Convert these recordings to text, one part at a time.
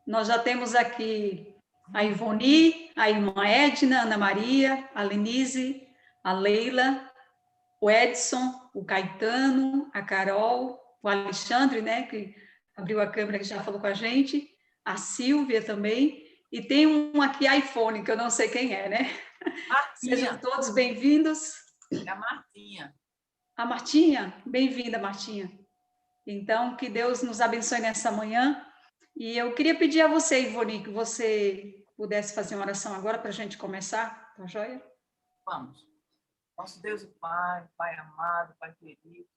Nós já temos aqui a Ivoni, a irmã Edna, a Ana Maria, a Lenise, a Leila, o Edson, o Caetano, a Carol, o Alexandre, né, que abriu a câmera, que já falou com a gente, a Silvia também, e tem um aqui iPhone, que eu não sei quem é, né? Martinha. Sejam todos bem-vindos. É a Martinha. A Martinha, bem-vinda, Martinha. Então, que Deus nos abençoe nessa manhã. E eu queria pedir a você, Ivone, que você pudesse fazer uma oração agora para a gente começar, tá joia? Vamos. Nosso Deus e Pai, Pai amado, Pai querido,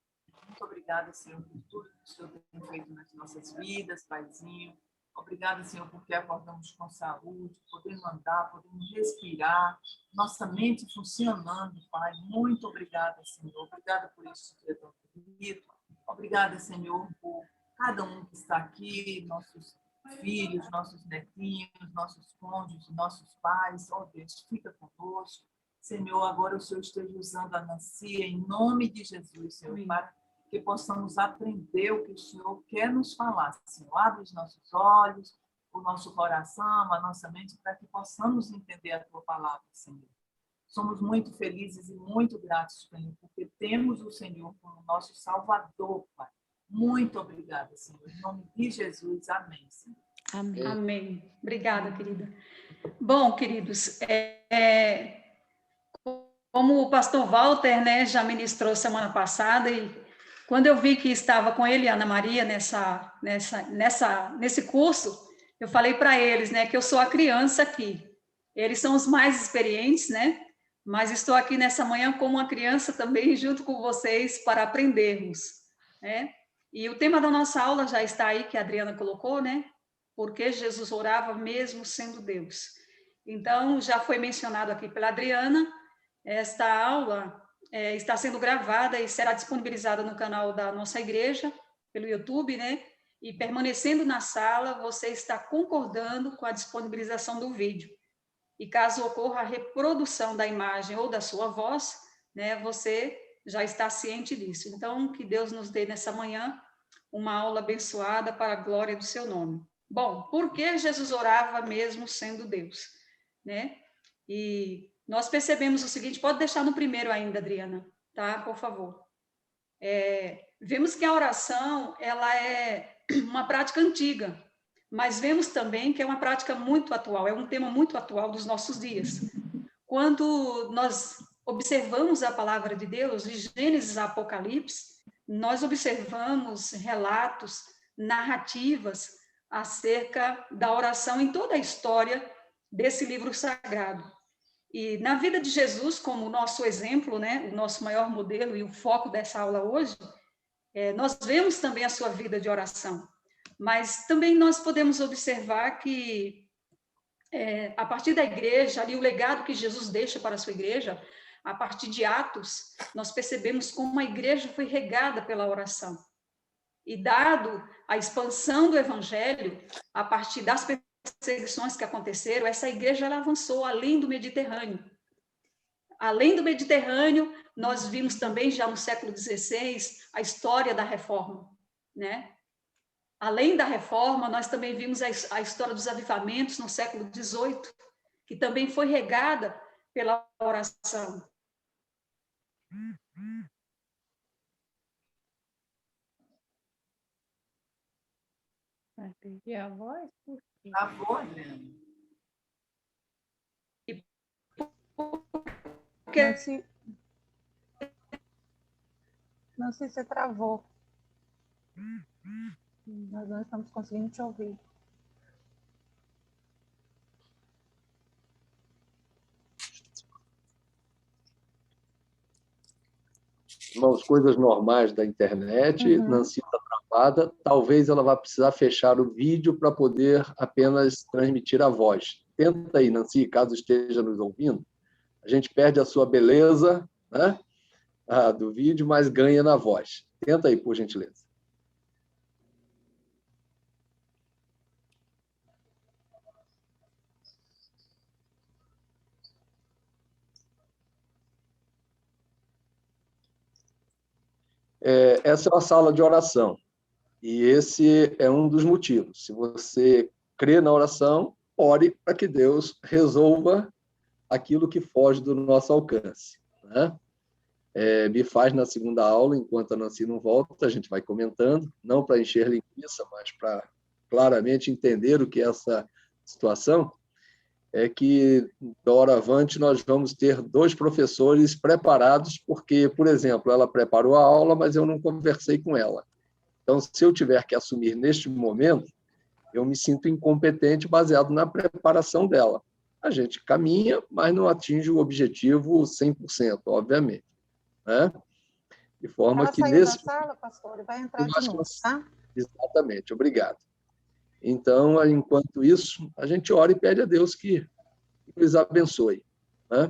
muito obrigada, Senhor, por tudo que o Senhor tem feito nas nossas vidas, Paizinho. Obrigada, Senhor, porque acordamos com saúde, podemos andar, podemos respirar, nossa mente funcionando, Pai. Muito obrigada, Senhor. Obrigada por esse dia tão bonito. Obrigada, Senhor, por cada um que está aqui, nossos filhos, nossos netinhos, nossos cônjuges, nossos pais. Ó Deus, fica conosco. Senhor, agora o Senhor esteja usando a Nancy, em nome de Jesus, Senhor, Amém. para que possamos aprender o que o Senhor quer nos falar. Senhor, abre os nossos olhos, o nosso coração, a nossa mente, para que possamos entender a Tua palavra, Senhor. Somos muito felizes e muito gratos, Senhor, porque temos o Senhor como nosso Salvador, Pai. Muito obrigada, Senhor. Em nome de Jesus, amém, Senhor. Amém. Amém. Obrigada, querida. Bom, queridos, como o pastor Walter, né, já semana passada, e quando eu vi que estava com ele e a Ana Maria nesse curso, eu falei para eles, né, que eu sou a criança aqui. Eles são os mais experientes, né? Mas estou aqui nessa manhã como uma criança também, junto com vocês, para aprendermos, né? E o tema da nossa aula já está aí, que a Adriana colocou, né? Porque Jesus orava mesmo sendo Deus. Então, já foi mencionado aqui pela Adriana, esta aula está sendo gravada e será disponibilizada no canal da nossa igreja, pelo YouTube, né? E permanecendo na sala, você está concordando com a disponibilização do vídeo. E caso ocorra a reprodução da imagem ou da sua voz, né, você já está ciente disso. Então, que Deus nos dê nessa manhã uma aula abençoada para a glória do seu nome. Bom, por que Jesus orava mesmo sendo Deus? Né? E nós percebemos o seguinte, pode deixar no primeiro ainda, Adriana, tá? Por favor. Vemos que a oração, ela é uma prática antiga, mas vemos também que é uma prática muito atual, é um tema muito atual dos nossos dias. Quando nós observamos a palavra de Deus, de Gênesis a Apocalipse, nós observamos relatos, narrativas acerca da oração em toda a história desse livro sagrado. E na vida de Jesus, como o nosso exemplo, né, o nosso maior modelo e o foco dessa aula hoje, nós vemos também a sua vida de oração. Mas também nós podemos observar que, a partir da igreja, ali o legado que Jesus deixa para a sua igreja, a partir de Atos, nós percebemos como a igreja foi regada pela oração. E dado a expansão do evangelho, a partir das perseguições que aconteceram, essa igreja ela avançou além do Mediterrâneo. Além do Mediterrâneo, nós vimos também, já no século XVI, a história da reforma, né? Além da reforma, nós também vimos a história dos avivamentos no século XVIII, que também foi regada pela oração. Vai perder a voz? Por quê? A voz, Adriana. Porque... Não sei se você travou. Nós não estamos conseguindo te ouvir. Irmãos, coisas normais da internet, Nancy está travada, talvez ela vá precisar fechar o vídeo para poder apenas transmitir a voz. Tenta aí, Nancy, caso esteja nos ouvindo. A gente perde a sua beleza, né, do vídeo, mas ganha na voz. Tenta aí, por gentileza. Essa é uma sala de oração, e esse é um dos motivos. Se você crê na oração, ore para que Deus resolva aquilo que foge do nosso alcance, né? Me faz na segunda aula, enquanto a Nancy não volta, a gente vai comentando, não para encher linguiça, mas para claramente entender o que é essa situação, é que, da hora avante, nós vamos ter 2 professores preparados, porque, por exemplo, ela preparou a aula, mas eu não conversei com ela. Então, se eu tiver que assumir neste momento, eu me sinto incompetente baseado na preparação dela. A gente caminha, mas não atinge o objetivo 100%, obviamente, né? De forma Ela que saiu nesse... da sala, pastor, e vai entrar Eu de acho que novo, tá? Exatamente, obrigado. Então, enquanto isso, a gente ora e pede a Deus que nos abençoe, né?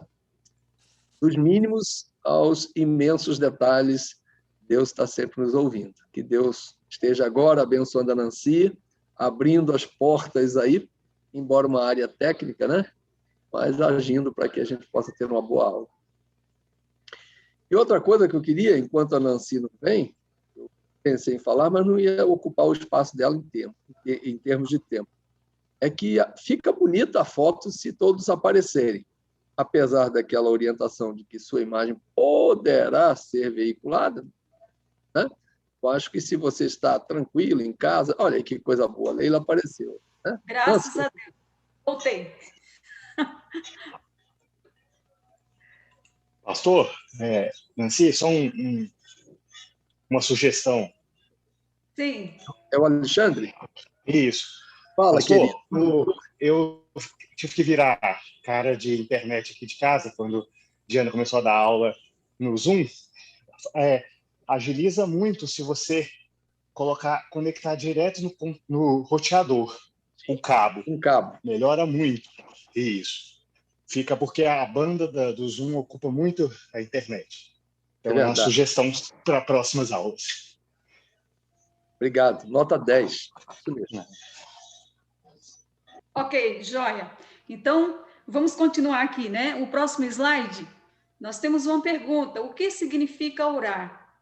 Dos mínimos aos imensos detalhes, Deus está sempre nos ouvindo. Que Deus esteja agora abençoando a Nancy, abrindo as portas aí, embora uma área técnica, né? Mas agindo para que a gente possa ter uma boa aula. E outra coisa que eu queria, enquanto a Nancy não vem, eu pensei em falar, mas não ia ocupar o espaço dela em termos de tempo, é que fica bonita a foto se todos aparecerem, apesar daquela orientação de que sua imagem poderá ser veiculada, né? Eu acho que se você está tranquilo em casa, olha que coisa boa, a Leila apareceu, né? Graças a Deus. Voltei. Pastor, Nancy, só uma sugestão. Sim. É o Alexandre? Isso. Fala, Pastor, querido. eu tive que virar cara de internet aqui de casa quando Diana começou a dar aula no Zoom. Agiliza muito se você conectar direto no roteador, o cabo. Um cabo. Melhora muito. Isso. Fica porque a banda do Zoom ocupa muito a internet. Então, é uma sugestão para próximas aulas. Obrigado. Nota 10. Isso mesmo. Ok, joia. Então, vamos continuar aqui, né? O próximo slide, nós temos uma pergunta. O que significa orar?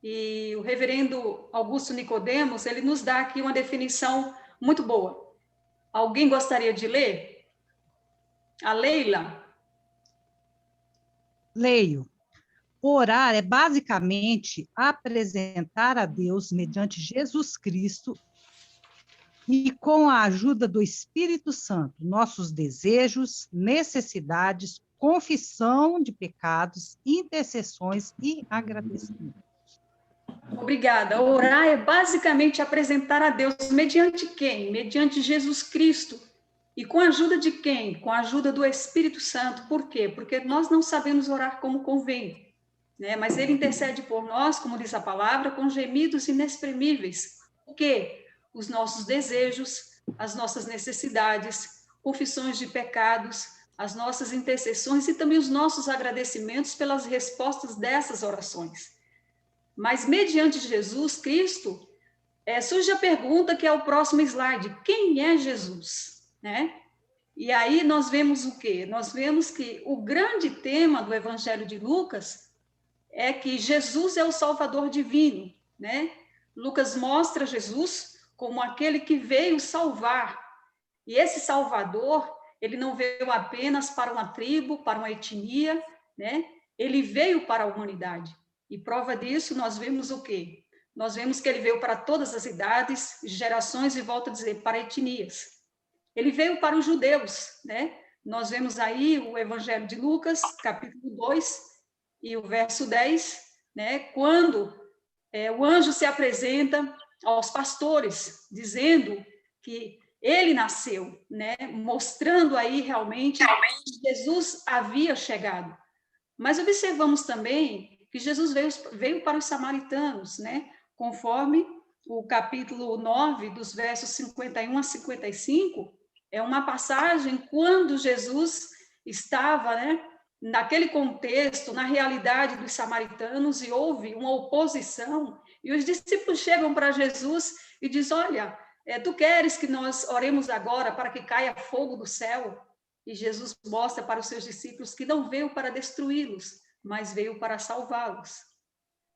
E o reverendo Augusto Nicodemos, ele nos dá aqui uma definição muito boa. Alguém gostaria de ler? A Leila? Leio. Orar é basicamente apresentar a Deus mediante Jesus Cristo e com a ajuda do Espírito Santo, nossos desejos, necessidades, confissão de pecados, intercessões e agradecimento. Obrigada. Orar é basicamente apresentar a Deus mediante quem? Mediante Jesus Cristo. E com a ajuda de quem? Com a ajuda do Espírito Santo. Por quê? Porque nós não sabemos orar como convém, né? Mas ele intercede por nós, como diz a palavra, com gemidos inexprimíveis. O quê? Os nossos desejos, as nossas necessidades, confissões de pecados, as nossas intercessões e também os nossos agradecimentos pelas respostas dessas orações. Mas mediante Jesus Cristo, surge a pergunta que é o próximo slide: quem é Jesus? Né? E aí nós vemos o quê? Nós vemos que o grande tema do Evangelho de Lucas é que Jesus é o Salvador divino, né? Lucas mostra Jesus como aquele que veio salvar. E esse Salvador, ele não veio apenas para uma tribo, para uma etnia, né? Ele veio para a humanidade. E prova disso, nós vemos o quê? Nós vemos que ele veio para todas as idades, gerações, e volto a dizer, para etnias. Ele veio para os judeus, né? Nós vemos aí o Evangelho de Lucas, capítulo 2, e o verso 10, né? Quando o anjo se apresenta aos pastores, dizendo que ele nasceu, né? Mostrando aí realmente que Jesus havia chegado. Mas observamos também que Jesus veio para os samaritanos, né? Conforme o capítulo 9, dos versos 51 a 55, é uma passagem quando Jesus estava, né, naquele contexto, na realidade dos samaritanos, e houve uma oposição, e os discípulos chegam para Jesus e dizem: olha, tu queres que nós oremos agora para que caia fogo do céu? E Jesus mostra para os seus discípulos que não veio para destruí-los, mas veio para salvá-los.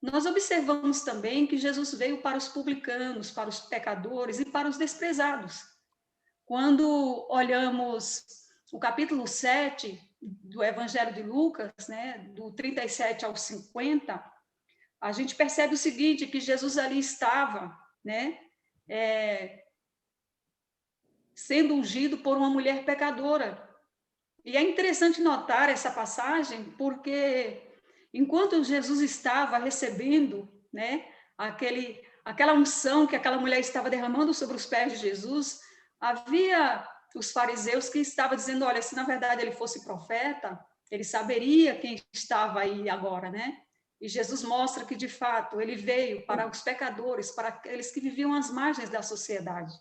Nós observamos também que Jesus veio para os publicanos, para os pecadores e para os desprezados. quando olhamos o capítulo 7 do Evangelho de Lucas, né, do 37 ao 50, a gente percebe o seguinte, que Jesus ali estava, né, sendo ungido por uma mulher pecadora. E é interessante notar essa passagem, porque enquanto Jesus estava recebendo, né, aquela unção que aquela mulher estava derramando sobre os pés de Jesus, havia os fariseus que estavam dizendo, olha, se na verdade ele fosse profeta, ele saberia quem estava aí agora, né? E Jesus mostra que, de fato, ele veio para os pecadores, para aqueles que viviam às margens da sociedade.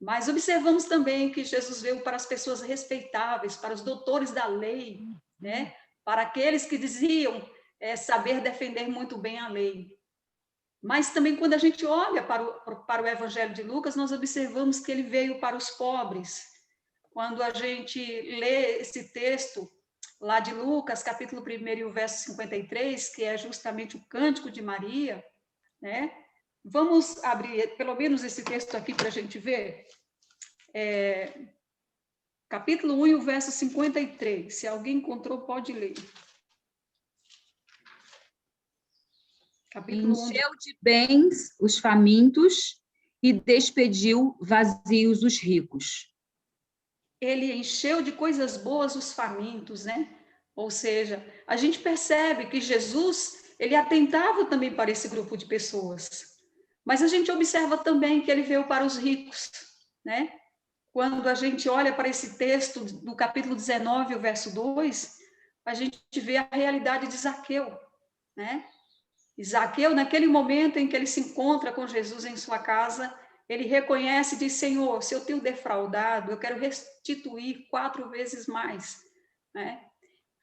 Mas observamos também que Jesus veio para as pessoas respeitáveis, para os doutores da lei, né? Para aqueles que diziam saber defender muito bem a lei. Mas também quando a gente olha para o Evangelho de Lucas, nós observamos que ele veio para os pobres. Quando a gente lê esse texto lá de Lucas, capítulo 1 e o verso 53, que é justamente o Cântico de Maria, né? Vamos abrir pelo menos esse texto aqui para a gente ver. Capítulo 1 e o verso 53. Se alguém encontrou, pode ler. Capítulo 1. Encheu de bens os famintos e despediu vazios os ricos. Ele encheu de coisas boas os famintos, né? Ou seja, a gente percebe que Jesus, ele atentava também para esse grupo de pessoas. Mas a gente observa também que ele veio para os ricos, né? Quando a gente olha para esse texto do capítulo 19, o verso 2, a gente vê a realidade de Zaqueu, né? E Zaqueu, naquele momento em que ele se encontra com Jesus em sua casa, ele reconhece e diz, Senhor, se eu tenho defraudado, eu quero restituir 4 vezes mais, né?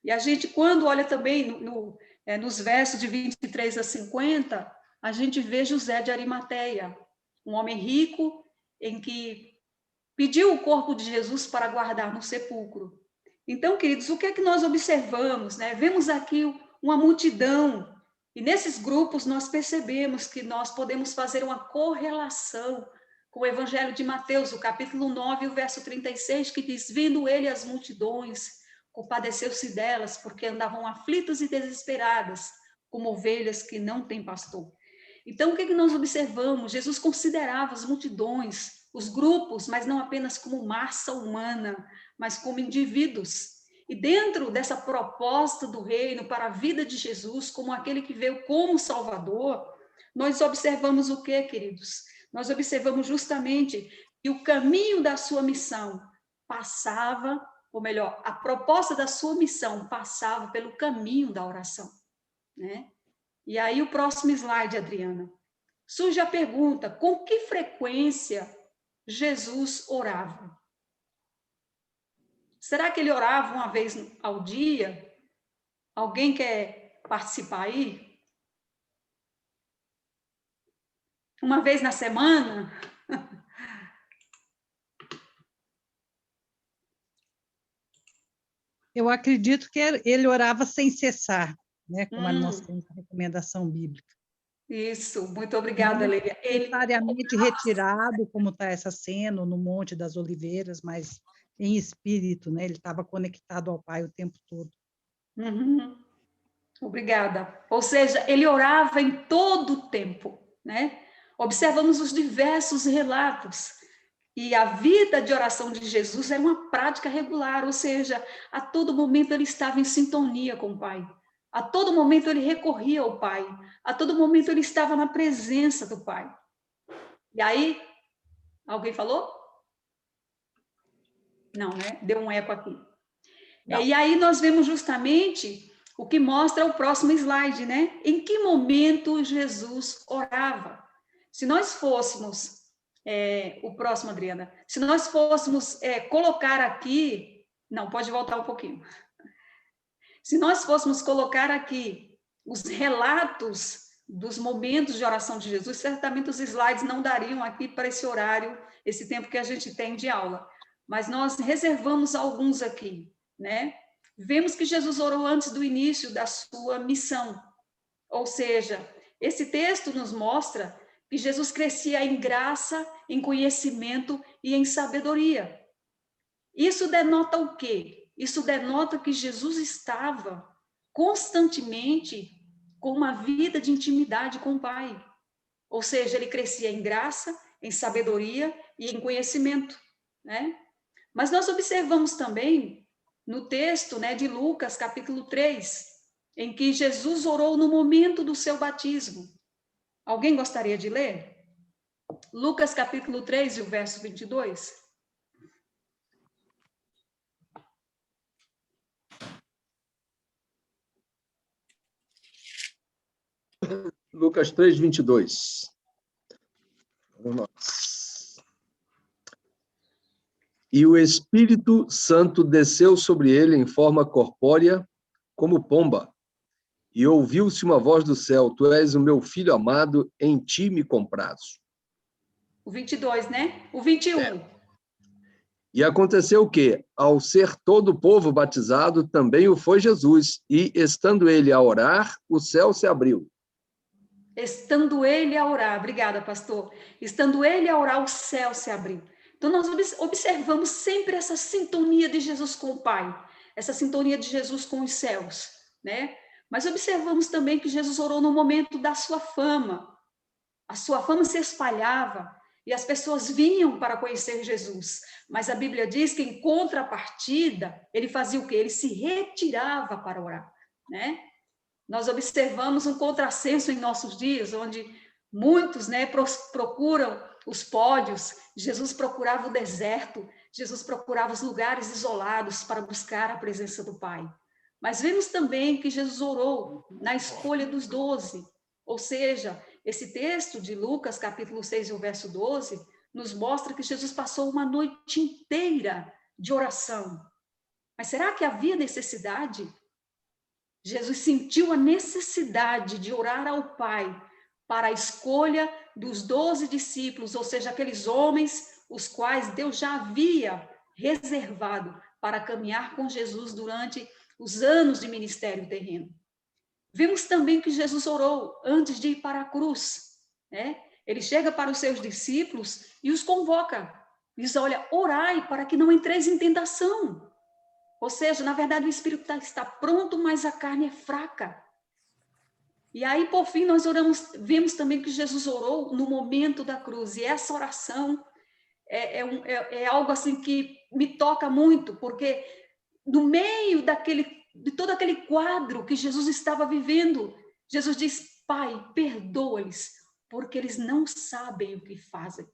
E a gente, quando olha também nos versos de 23 a 50, a gente vê José de Arimateia, um homem rico, em que pediu o corpo de Jesus para guardar no sepulcro. Então, queridos, o que é que nós observamos, né? Vemos aqui uma multidão, e nesses grupos nós percebemos que nós podemos fazer uma correlação com o Evangelho de Mateus, o capítulo 9, o verso 36, que diz, vendo ele as multidões, compadeceu-se delas, porque andavam aflitas e desesperadas, como ovelhas que não têm pastor. Então, o que é que nós observamos? Jesus considerava as multidões, os grupos, mas não apenas como massa humana, mas como indivíduos. E dentro dessa proposta do reino para a vida de Jesus, como aquele que veio como Salvador, nós observamos o quê, queridos? Nós observamos justamente que o caminho da sua missão passava, ou melhor, a proposta da sua missão passava pelo caminho da oração, né? E aí o próximo slide, Adriana. Surge a pergunta, com que frequência Jesus orava? Será que ele orava uma vez ao dia? Alguém quer participar aí? Uma vez na semana? Eu acredito que ele orava sem cessar, né? Como nós temos a recomendação bíblica. Isso, muito obrigada, Leia. Necessariamente retirado, como está essa cena, no Monte das Oliveiras, mas em espírito, né? Ele estava conectado ao Pai o tempo todo. Uhum. Obrigada. Ou seja, ele orava em todo o tempo, né? Observamos os diversos relatos. E a vida de oração de Jesus era uma prática regular, ou seja, a todo momento ele estava em sintonia com o Pai. A todo momento ele recorria ao Pai. A todo momento ele estava na presença do Pai. E aí, alguém falou? Não, né? Deu um eco aqui. E aí nós vemos justamente o que mostra o próximo slide, né? Em que momento Jesus orava? Se nós fôssemos, o próximo, Adriana, se nós fôssemos colocar aqui, não, pode voltar um pouquinho. Se nós fôssemos colocar aqui os relatos dos momentos de oração de Jesus, certamente os slides não dariam aqui para esse horário, esse tempo que a gente tem de aula. Mas nós reservamos alguns aqui, né? Vemos que Jesus orou antes do início da sua missão. Ou seja, esse texto nos mostra que Jesus crescia em graça, em conhecimento e em sabedoria. Isso denota o quê? Isso denota que Jesus estava constantemente com uma vida de intimidade com o Pai. Ou seja, ele crescia em graça, em sabedoria e em conhecimento, né? Mas nós observamos também no texto, né, de Lucas, capítulo 3, em que Jesus orou no momento do seu batismo. Alguém gostaria de ler? Lucas, capítulo 3, e o verso 22. Lucas 3, 22. E o Espírito Santo desceu sobre ele em forma corpórea, como pomba, e ouviu-se uma voz do céu: Tu és o meu filho amado, em ti me comprazo. O 22, né? O 21. E aconteceu que, ao ser todo o povo batizado, também o foi Jesus, e, estando ele a orar, o céu se abriu. Estando ele a orar, obrigada, pastor. Estando ele a orar, o céu se abriu. Então, nós observamos sempre essa sintonia de Jesus com o Pai, essa sintonia de Jesus com os céus, né? Mas observamos também que Jesus orou no momento da sua fama. A sua fama se espalhava e as pessoas vinham para conhecer Jesus. Mas a Bíblia diz que, em contrapartida, ele fazia o quê? Ele se retirava para orar, né? Nós observamos um contrassenso em nossos dias, onde muitos, né, procuram os pódios. Jesus procurava o deserto, Jesus procurava os lugares isolados para buscar a presença do Pai. Mas vemos também que Jesus orou na escolha dos 12, ou seja, esse texto de Lucas, capítulo 6, o verso 12, nos mostra que Jesus passou uma noite inteira de oração. Mas será que havia necessidade? Jesus sentiu a necessidade de orar ao Pai para a escolha dos 12 discípulos, ou seja, aqueles homens os quais Deus já havia reservado para caminhar com Jesus durante os anos de ministério terreno. Vimos também que Jesus orou antes de ir para a cruz, né? Ele chega para os seus discípulos e os convoca. Diz: olha, orai para que não entreis em tentação. Ou seja, na verdade, o espírito está pronto, mas a carne é fraca. E aí, por fim, nós vemos também que Jesus orou no momento da cruz. E essa oração é algo assim que me toca muito, porque no meio de todo aquele quadro que Jesus estava vivendo, Jesus diz: Pai, perdoa-lhes, porque eles não sabem o que fazem.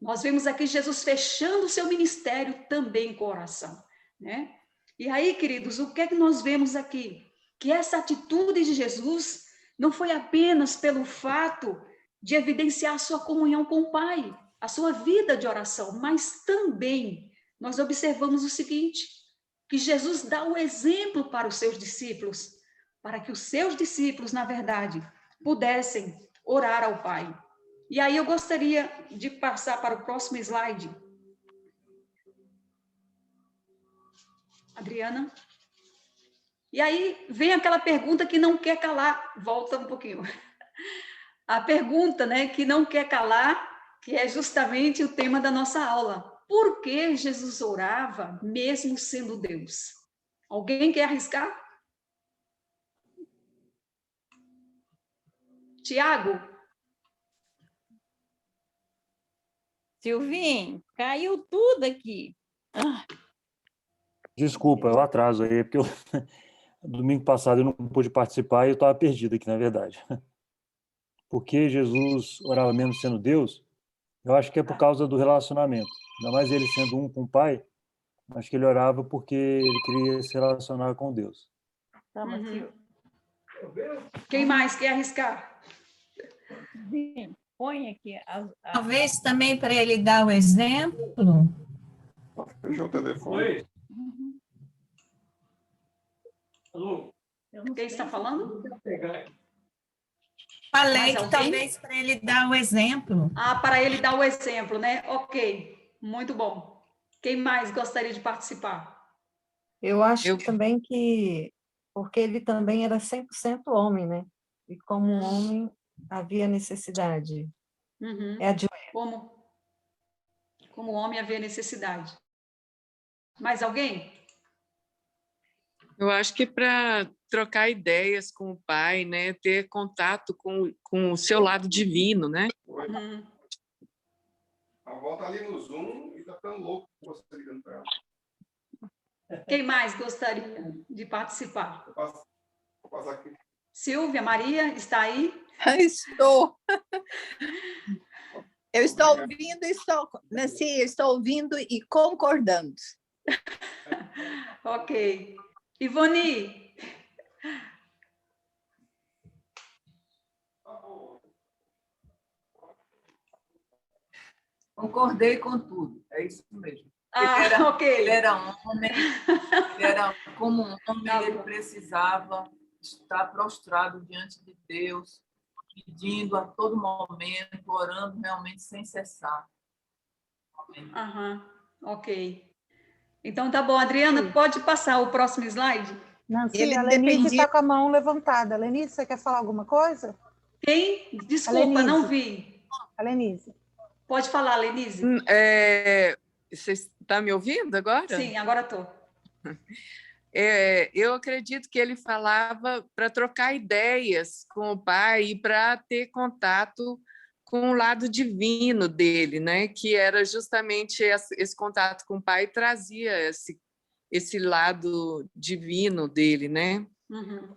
Nós vemos aqui Jesus fechando o seu ministério também com oração, né? E aí, queridos, o que é que nós vemos aqui? Que essa atitude de Jesus não foi apenas pelo fato de evidenciar a sua comunhão com o Pai, a sua vida de oração, mas também nós observamos o seguinte, que Jesus dá o exemplo para os seus discípulos, para que os seus discípulos, na verdade, pudessem orar ao Pai. E aí eu gostaria de passar para o próximo slide. Adriana. E aí vem aquela pergunta que não quer calar. Volta um pouquinho. A pergunta, né, que não quer calar, que é justamente o tema da nossa aula. Por que Jesus orava mesmo sendo Deus? Alguém quer arriscar? Tiago? Silvinho, caiu tudo aqui. Desculpa, eu atraso aí, porque domingo passado eu não pude participar e eu estava perdido aqui, na verdade. Porque Jesus orava mesmo sendo Deus, eu acho que é por causa do relacionamento. Ainda mais ele sendo um com o Pai, acho que ele orava porque ele queria se relacionar com Deus. Uhum. Quem mais quer arriscar? Sim, põe aqui. Talvez também para ele dar o exemplo. Fechou o telefone. Alô? Quem está falando? Falei que talvez para ele dar o exemplo. Ah, para ele dar o exemplo, né? Ok, muito bom. Quem mais gostaria de participar? Eu acho também que, porque ele também era 100% homem, né? E como homem, havia necessidade. Uhum. É a de... Como o homem havia necessidade. Mais alguém? Eu acho que para trocar ideias com o Pai, né? Ter contato com o seu lado divino, né? Uhum. A avó tá ali no Zoom e tá ficando louco com você ligando para ela. Quem mais gostaria de participar? Vou passar aqui. Silvia, Maria, está aí? Estou. Eu estou ouvindo, Nancy, eu estou ouvindo e concordando. Ok. Ivone? Concordei com tudo, é isso mesmo. Ok. Ele era homem, ele era como um homem, ele precisava estar prostrado diante de Deus, pedindo a todo momento, orando realmente sem cessar. Ok. Então, tá bom. Adriana, pode passar o próximo slide? Nancy, a Lenice está com a mão levantada. Lenice, você quer falar alguma coisa? Quem? Desculpa, não vi. A Lenice. Pode falar, Lenice. Você está me ouvindo agora? Sim, agora estou. Eu acredito que ele falava para trocar ideias com o Pai e para ter contato com o lado divino dele, né? Que era justamente esse contato com o Pai trazia esse lado divino dele, né? Uhum.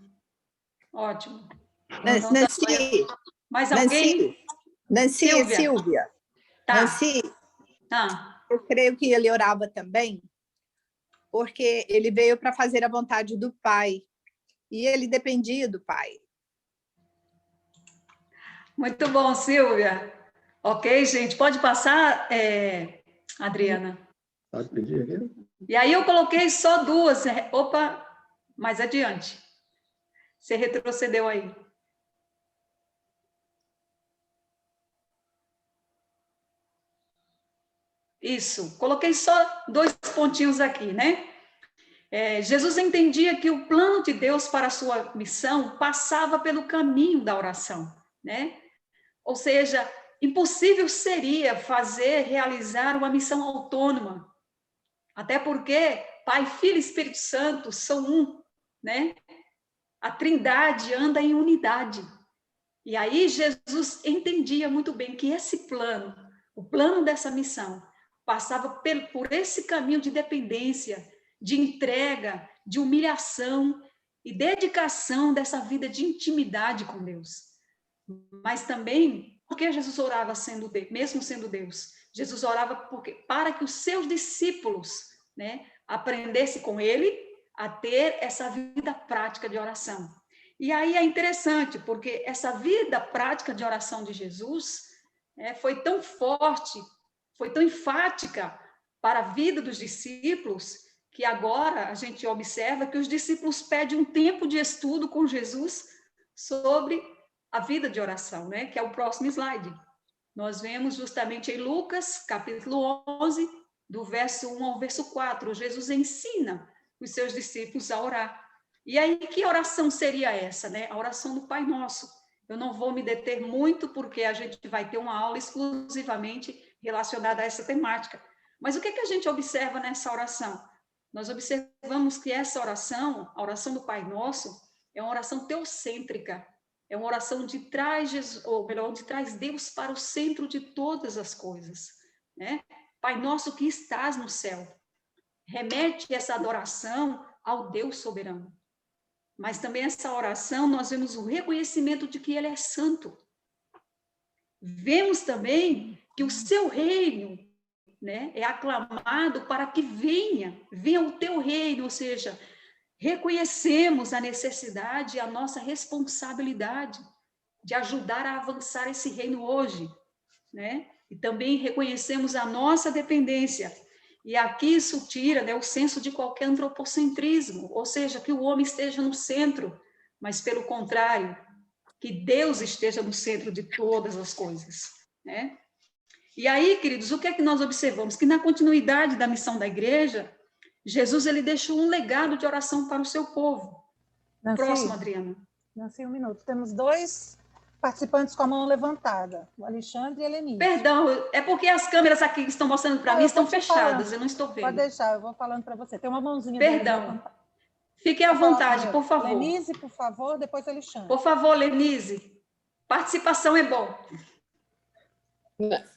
Ótimo. Nancy, mais alguém? Nancy, Silvia. Tá. Nancy, eu creio que ele orava também, porque ele veio para fazer a vontade do Pai, e ele dependia do Pai. Muito bom, Silvia. Ok, gente, pode passar, Adriana? Pode pedir aqui? E aí eu coloquei só duas. Opa, mais adiante. Você retrocedeu aí. Isso, coloquei só 2 pontinhos aqui, né? Jesus entendia que o plano de Deus para a sua missão passava pelo caminho da oração, né? Ou seja, impossível seria realizar uma missão autônoma, até porque Pai, Filho e Espírito Santo são um, né? A Trindade anda em unidade. E aí Jesus entendia muito bem que esse plano, o plano dessa missão, passava por esse caminho de dependência, de entrega, de humilhação e dedicação dessa vida de intimidade com Deus. Mas também, porque Jesus orava mesmo sendo Deus? Jesus orava para que os seus discípulos, né, aprendessem com ele a ter essa vida prática de oração. E aí é interessante, porque essa vida prática de oração de Jesus foi tão forte, foi tão enfática para a vida dos discípulos, que agora a gente observa que os discípulos pedem um tempo de estudo com Jesus sobre a vida de oração, né? Que é o próximo slide. Nós vemos justamente em Lucas, capítulo 11, do verso 1 ao verso 4, Jesus ensina os seus discípulos a orar. E aí, que oração seria essa, né? A oração do Pai Nosso. Eu não vou me deter muito, porque a gente vai ter uma aula exclusivamente relacionada a essa temática. Mas o que a gente observa nessa oração? Nós observamos que essa oração, a oração do Pai Nosso, é uma oração teocêntrica, é uma oração onde traz Deus para o centro de todas as coisas, né? Pai Nosso que estás no céu. Remete essa adoração ao Deus soberano. Mas também essa oração, nós vemos o reconhecimento de que Ele é santo. Vemos também que o seu reino, né, é aclamado para que venha o teu reino, ou seja, reconhecemos a necessidade e a nossa responsabilidade de ajudar a avançar esse reino hoje, né? E também reconhecemos a nossa dependência. E aqui isso tira, né, o senso de qualquer antropocentrismo, ou seja, que o homem esteja no centro, mas pelo contrário, que Deus esteja no centro de todas as coisas, né? E aí, queridos, o que é que nós observamos? Que na continuidade da missão da igreja, Jesus ele deixou um legado de oração para o seu povo. Nancy, Próximo, Adriana. Nancy, um minuto. Temos 2 participantes com a mão levantada, o Alexandre e a Lenise. Perdão, é porque as câmeras aqui que estão mostrando para mim estão fechadas, eu não estou vendo. Pode deixar, eu vou falando para você. Tem uma mãozinha. Perdão. Fique à vontade, por favor. Lenise, por favor, depois Alexandre. Por favor, Lenise. Participação é bom.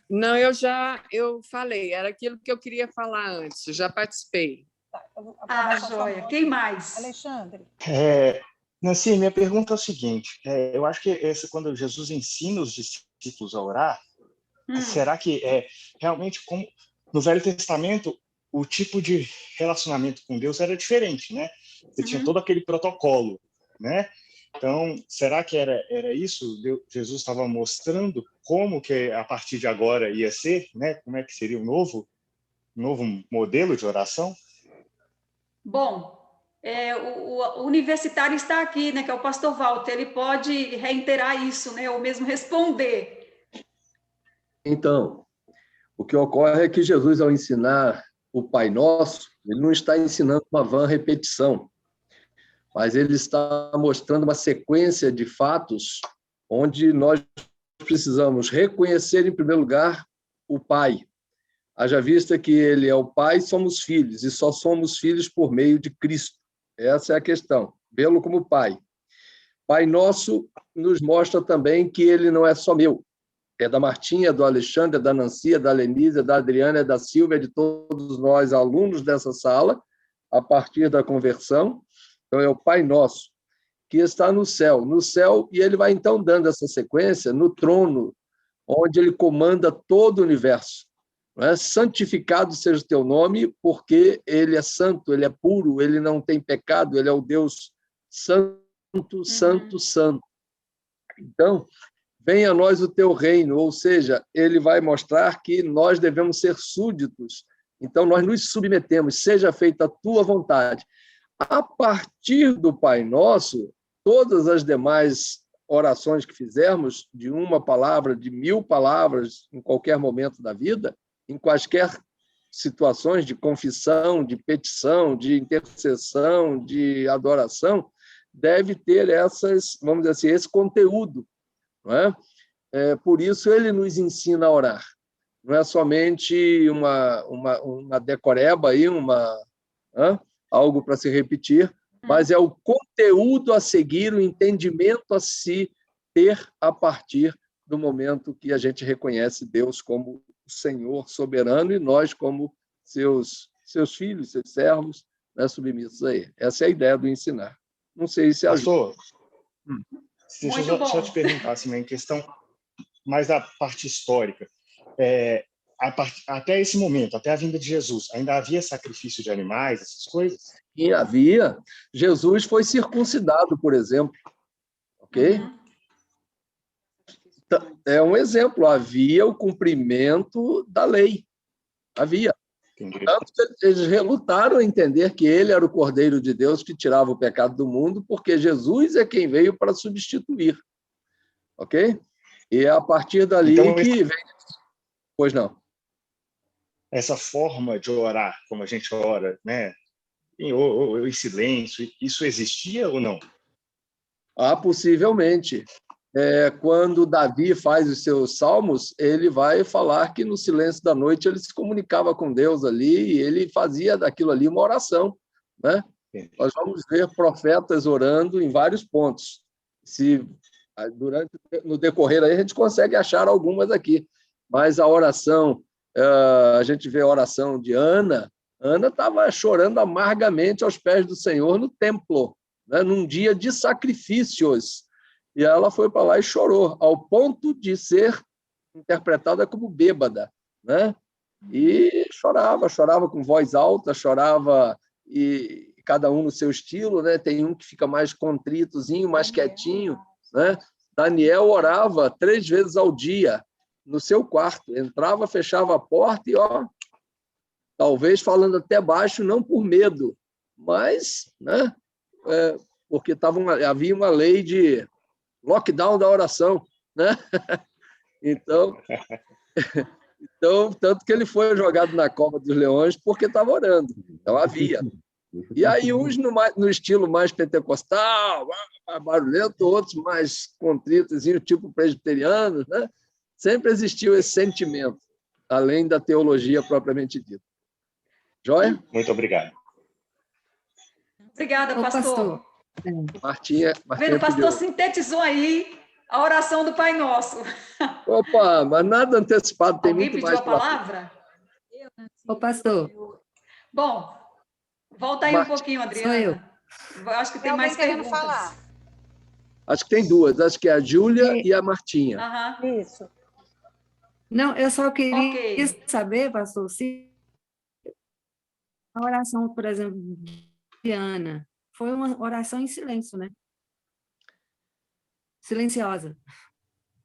Não, eu falei, era aquilo que eu queria falar antes, já participei. Ah, joia. Quem mais? Alexandre. Nancy, minha pergunta é o seguinte, eu acho que quando Jesus ensina os discípulos a orar, será que realmente, como no Velho Testamento, o tipo de relacionamento com Deus era diferente, né? Você tinha todo aquele protocolo, né? Então, será que era isso? Jesus estava mostrando como que a partir de agora ia ser, né? Como é que seria um novo modelo de oração? Bom, o universitário está aqui, né? Que é o pastor Walter. Ele pode reiterar isso, né? Ou mesmo responder. Então, o que ocorre é que Jesus, ao ensinar o Pai Nosso, ele não está ensinando uma vã repetição, mas ele está mostrando uma sequência de fatos onde nós precisamos reconhecer, em primeiro lugar, o Pai. Haja vista que ele é o Pai, somos filhos, e só somos filhos por meio de Cristo. Essa é a questão, vê-lo como Pai. Pai Nosso nos mostra também que ele não é só meu, é da Martinha, do Alexandre, da Nancy, da Lenise, da Adriana, da Silvia, de todos nós, alunos dessa sala, a partir da conversão. Então, é o Pai Nosso, que está no céu, e ele vai, então, dando essa sequência no trono, onde ele comanda todo o universo. Não é? Santificado seja o teu nome, porque ele é santo, ele é puro, ele não tem pecado, ele é o Deus santo, santo, santo. Então, venha a nós o teu reino, ou seja, ele vai mostrar que nós devemos ser súditos. Então, nós nos submetemos, seja feita a tua vontade. A partir do Pai Nosso, todas as demais orações que fizermos, de uma palavra, de 1000 palavras, em qualquer momento da vida, em quaisquer situações de confissão, de petição, de intercessão, de adoração, deve ter vamos dizer assim, esse conteúdo. Não é? Por isso ele nos ensina a orar. Não é somente uma decoreba, aí, algo para se repetir, mas é o conteúdo a seguir, o entendimento a se ter a partir do momento que a gente reconhece Deus como o Senhor soberano e nós como seus filhos, seus servos, né, submissos a Ele. Essa é a ideia do ensinar. Não sei se ajuda. Pastor, deixa eu só te perguntar, assim, em questão mais da parte histórica. Até esse momento, até a vinda de Jesus, ainda havia sacrifício de animais, essas coisas? E havia. Jesus foi circuncidado, por exemplo. Ok? É um exemplo. Havia o cumprimento da lei. Havia. Tanto que eles relutaram em entender que ele era o Cordeiro de Deus que tirava o pecado do mundo, porque Jesus é quem veio para substituir. Ok? E é a partir dali então, que vem... Pois não. Essa forma de orar, como a gente ora, né, em silêncio, isso existia ou não? Possivelmente. Quando Davi faz os seus salmos, ele vai falar que no silêncio da noite ele se comunicava com Deus ali e ele fazia daquilo ali uma oração. Né? Nós vamos ver profetas orando em vários pontos. No decorrer aí a gente consegue achar algumas aqui, mas a oração... a gente vê a oração de Ana. Ana estava chorando amargamente aos pés do Senhor no templo, né, num dia de sacrifícios. E ela foi para lá e chorou, ao ponto de ser interpretada como bêbada. Né? E chorava com voz alta, chorava, e cada um no seu estilo. Né? Tem um que fica mais contritozinho, mais quietinho. Né? Daniel orava 3 vezes ao dia, no seu quarto, entrava, fechava a porta e, talvez falando até baixo, não por medo, mas, né, porque havia uma lei de lockdown da oração, né? Então, tanto que ele foi jogado na cova dos leões porque estava orando, então havia. E aí uns no estilo mais pentecostal, mais barulhento, outros mais contritos, tipo presbiterianos, né? Sempre existiu esse sentimento, além da teologia propriamente dita. Joia? Muito obrigado. Obrigada, pastor. Martinha O pastor sintetizou aí a oração do Pai Nosso. Opa, mas nada antecipado, tem Alguém muito pediu mais a palavra? Ô, pastor. Bom, volta aí um pouquinho, Adriana. Eu acho que tem mais perguntas. Falar. Acho que tem duas, acho que é a Júlia e a Martinha. Isso. Não, eu só queria saber, pastor, se a oração, por exemplo, de Ana, foi uma oração em silêncio, né? Silenciosa.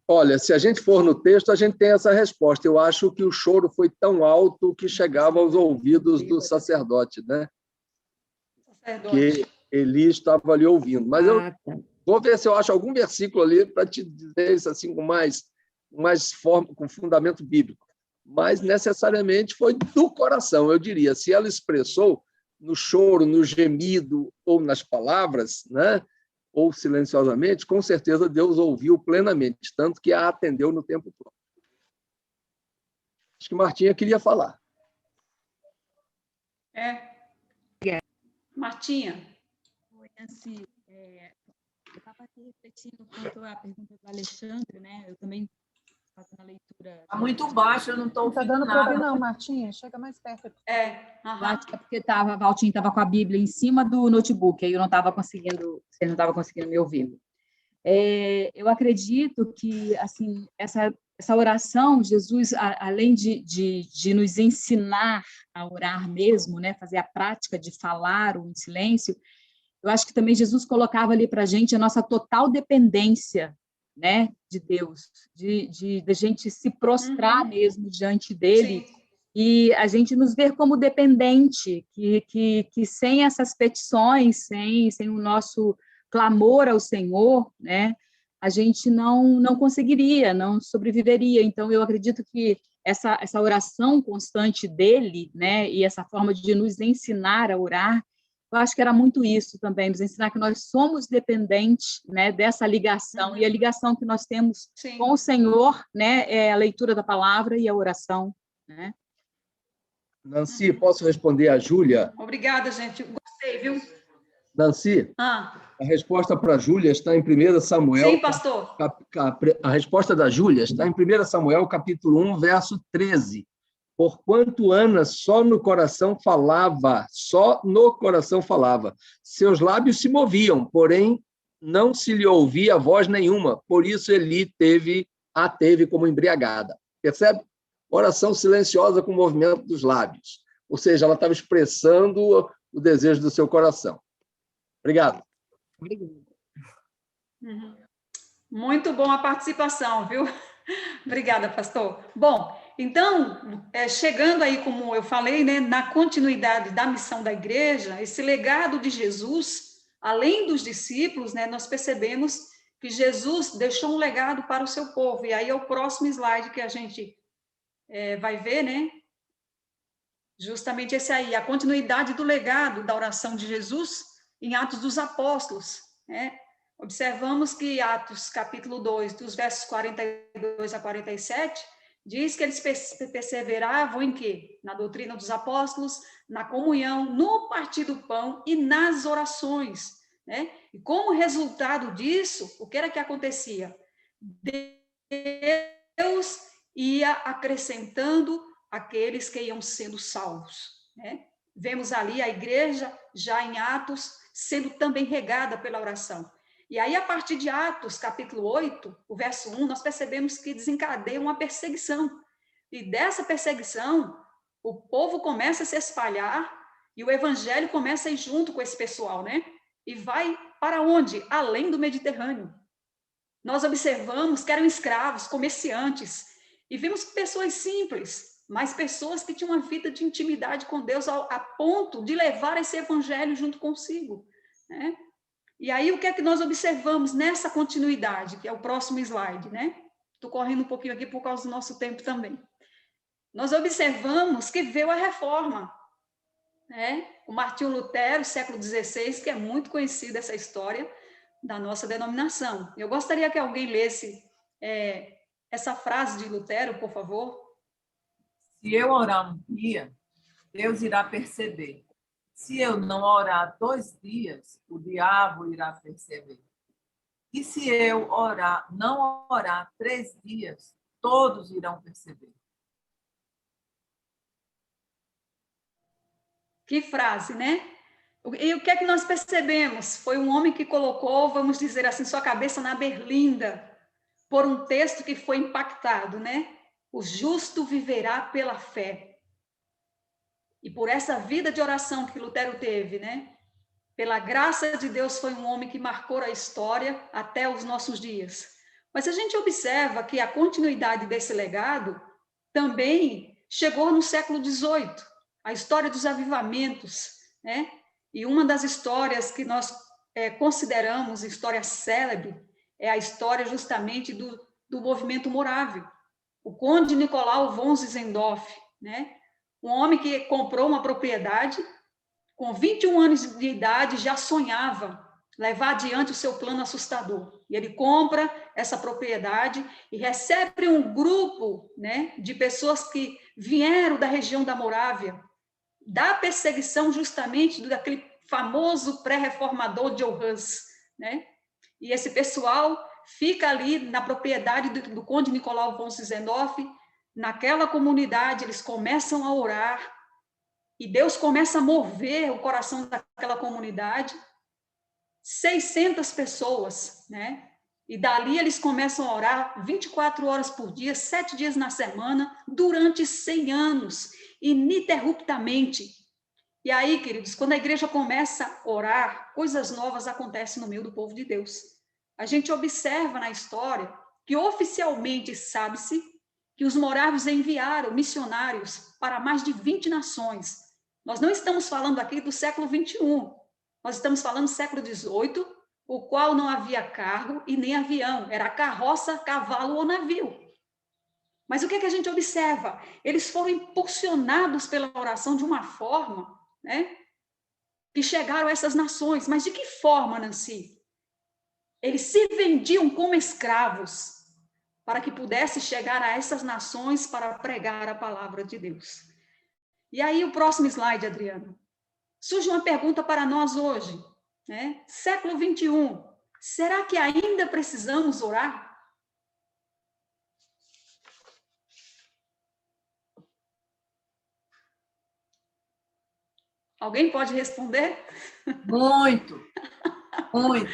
Olha, se a gente for no texto, a gente tem essa resposta. Eu acho que o choro foi tão alto que chegava aos ouvidos do sacerdote, né? Que Eli estava ali ouvindo. Mas eu vou ver se eu acho algum versículo ali para te dizer isso assim com mais forma, com fundamento bíblico. Mas necessariamente foi do coração, eu diria. Se ela expressou no choro, no gemido ou nas palavras, né? Ou silenciosamente, com certeza Deus ouviu plenamente, tanto que a atendeu no tempo próprio. Acho que Martinha queria falar. Martinha. Oi, Nancy. Eu estava aqui refletindo quanto à pergunta do Alexandre, né? Eu também fazendo a leitura. Está muito baixo, eu não estou ouvindo dando nada. para ouvir, não, Martinha. Chega mais perto. Acho que é porque a Valtinha estava com a Bíblia em cima do notebook, aí eu não estava conseguindo, você não estava conseguindo me ouvir. Eu acredito que assim essa oração, Jesus, além de nos ensinar a orar mesmo, né, fazer a prática de falar ou em silêncio, eu acho que também Jesus colocava ali para a gente a nossa total dependência, né, de Deus, de gente se prostrar mesmo diante dele. Sim. E a gente nos ver como dependente, que sem essas petições, sem o nosso clamor ao Senhor, né, a gente não conseguiria, não sobreviveria. Então, eu acredito que essa oração constante dele, né, e essa forma de nos ensinar a orar, eu acho que era muito isso também, nos ensinar que nós somos dependentes, né, dessa ligação, e a ligação que nós temos com o Senhor, né, é a leitura da palavra e a oração, né? Nancy, posso responder a Júlia? Obrigada, gente. Gostei, viu? Nancy, a resposta para a Júlia está em 1 Samuel. Sim, pastor. A resposta da Júlia está em 1 Samuel, capítulo 1, verso 13. Porquanto Ana só no coração falava, seus lábios se moviam, porém não se lhe ouvia voz nenhuma, por isso Eli a teve como embriagada. Percebe? Oração silenciosa com o movimento dos lábios. Ou seja, ela estava expressando o desejo do seu coração. Obrigado. Muito bom a participação, viu? Obrigada, pastor. Bom, então, chegando aí, como eu falei, né, na continuidade da missão da igreja, esse legado de Jesus, além dos discípulos, né, nós percebemos que Jesus deixou um legado para o seu povo. E aí é o próximo slide que a gente vai ver, né? Justamente esse aí, a continuidade do legado da oração de Jesus em Atos dos Apóstolos, né? Observamos que Atos, capítulo 2, dos versos 42 a 47, diz que eles perseveravam em quê? Na doutrina dos apóstolos, na comunhão, no partir do pão e nas orações, né? E como resultado disso, o que era que acontecia? Deus ia acrescentando aqueles que iam sendo salvos, né? Vemos ali a igreja, já em Atos, sendo também regada pela oração. E aí, a partir de Atos, capítulo 8, o verso 1, nós percebemos que desencadeia uma perseguição. E dessa perseguição, o povo começa a se espalhar e o evangelho começa a ir junto com esse pessoal, né? E vai para onde? Além do Mediterrâneo. Nós observamos que eram escravos, comerciantes, e vimos pessoas simples, mas pessoas que tinham uma vida de intimidade com Deus a ponto de levar esse evangelho junto consigo, né? E aí, o que é que nós observamos nessa continuidade, que é o próximo slide, né? Estou correndo um pouquinho aqui por causa do nosso tempo também. Nós observamos que veio a reforma. né? O Martinho Lutero, século XVI, que é muito conhecida essa história da nossa denominação. Eu gostaria que alguém lesse essa frase de Lutero, por favor. Se eu orar um dia, Deus irá perceber. Se eu não orar 2 dias, o diabo irá perceber. E se eu não orar 3 dias, todos irão perceber. Que frase, né? E o que é que nós percebemos? Foi um homem que colocou, vamos dizer assim, sua cabeça na berlinda, por um texto que foi impactado, né? O justo viverá pela fé. E por essa vida de oração que Lutero teve, né? Pela graça de Deus, foi um homem que marcou a história até os nossos dias. Mas a gente observa que a continuidade desse legado também chegou no século XVIII, a história dos avivamentos, né? E uma das histórias que nós consideramos história célebre é a história justamente do movimento morável. O conde Nicolau von Zinzendorf, né? Um homem que comprou uma propriedade, com 21 anos de idade, já sonhava levar adiante o seu plano assustador. E ele compra essa propriedade e recebe um grupo, né, de pessoas que vieram da região da Morávia, da perseguição justamente daquele famoso pré-reformador Joe Hus, né? E esse pessoal fica ali na propriedade do conde Nicolau von Zinzendorf. Naquela comunidade, eles começam a orar, e Deus começa a mover o coração daquela comunidade. 600 pessoas, né? E dali eles começam a orar 24 horas por dia, 7 dias na semana, durante 100 anos, ininterruptamente. E aí, queridos, quando a igreja começa a orar, coisas novas acontecem no meio do povo de Deus. A gente observa na história que oficialmente sabe-se que os morávios enviaram missionários para mais de 20 nações. Nós não estamos falando aqui do século XXI, nós estamos falando do século XVIII, o qual não havia carro e nem avião, era carroça, cavalo ou navio. Mas o que a gente observa? Eles foram impulsionados pela oração de uma forma, né, que chegaram a essas nações. Mas de que forma, Nancy? Eles se vendiam como escravos para que pudesse chegar a essas nações para pregar a palavra de Deus. E aí, o próximo slide, Adriana. Surge uma pergunta para nós hoje, né? Século XXI, será que ainda precisamos orar? Alguém pode responder? Muito, muito.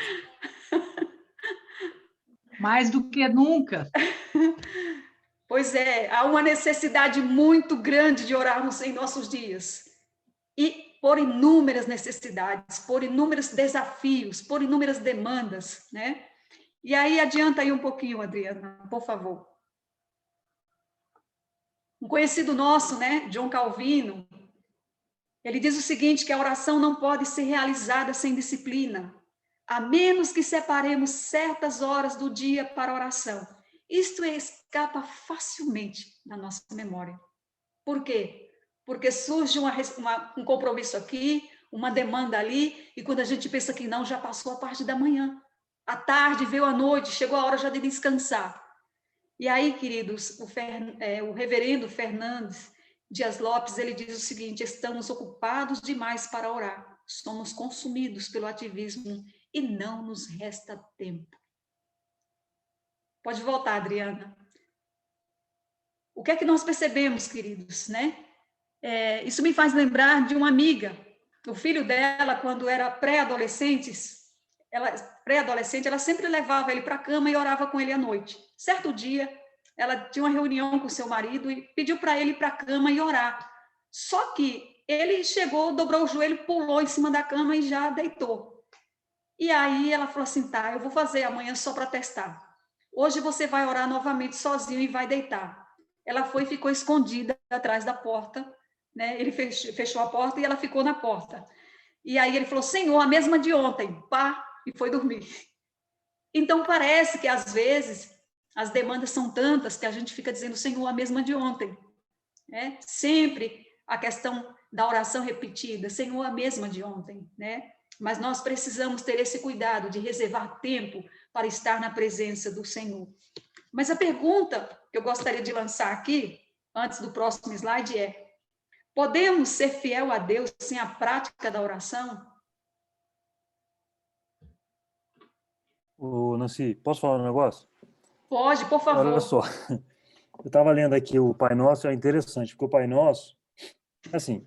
Mais do que nunca. Pois é, há uma necessidade muito grande de orarmos em nossos dias. E por inúmeras necessidades, por inúmeros desafios, por inúmeras demandas, né? E aí, adianta aí um pouquinho, Adriana, por favor. Um conhecido nosso, né, John Calvino, ele diz o seguinte, que a oração não pode ser realizada sem disciplina, a menos que separemos certas horas do dia para oração. Isto escapa facilmente da nossa memória. Por quê? Porque surge um compromisso aqui, uma demanda ali, e quando a gente pensa que não, já passou a parte da manhã. À tarde, veio a noite, chegou a hora já de descansar. E aí, queridos, o reverendo Fernandes Dias Lopes, ele diz o seguinte, estamos ocupados demais para orar, somos consumidos pelo ativismo e não nos resta tempo. Pode voltar, Adriana. O que é que nós percebemos, queridos, né? Isso me faz lembrar de uma amiga. O filho dela, quando era pré-adolescente, ela sempre levava ele para a cama e orava com ele à noite. Certo dia, ela tinha uma reunião com seu marido e pediu para ele ir para a cama e orar. Só que ele chegou, dobrou o joelho, pulou em cima da cama e já deitou. E aí ela falou assim, tá, eu vou fazer amanhã só para testar. Hoje você vai orar novamente sozinho e vai deitar. Ela foi e ficou escondida atrás da porta, né? Ele fechou a porta e ela ficou na porta. E aí ele falou, Senhor, a mesma de ontem, pá, e foi dormir. Então parece que às vezes as demandas são tantas que a gente fica dizendo, Senhor, a mesma de ontem. Sempre a questão da oração repetida, Senhor, a mesma de ontem, né? Mas nós precisamos ter esse cuidado de reservar tempo para estar na presença do Senhor. Mas a pergunta que eu gostaria de lançar aqui, antes do próximo slide, é: podemos ser fiel a Deus sem a prática da oração? Ô, Nancy, posso falar um negócio? Pode, por favor. Olha só, eu estava lendo aqui o Pai Nosso, é interessante, porque o Pai Nosso, assim,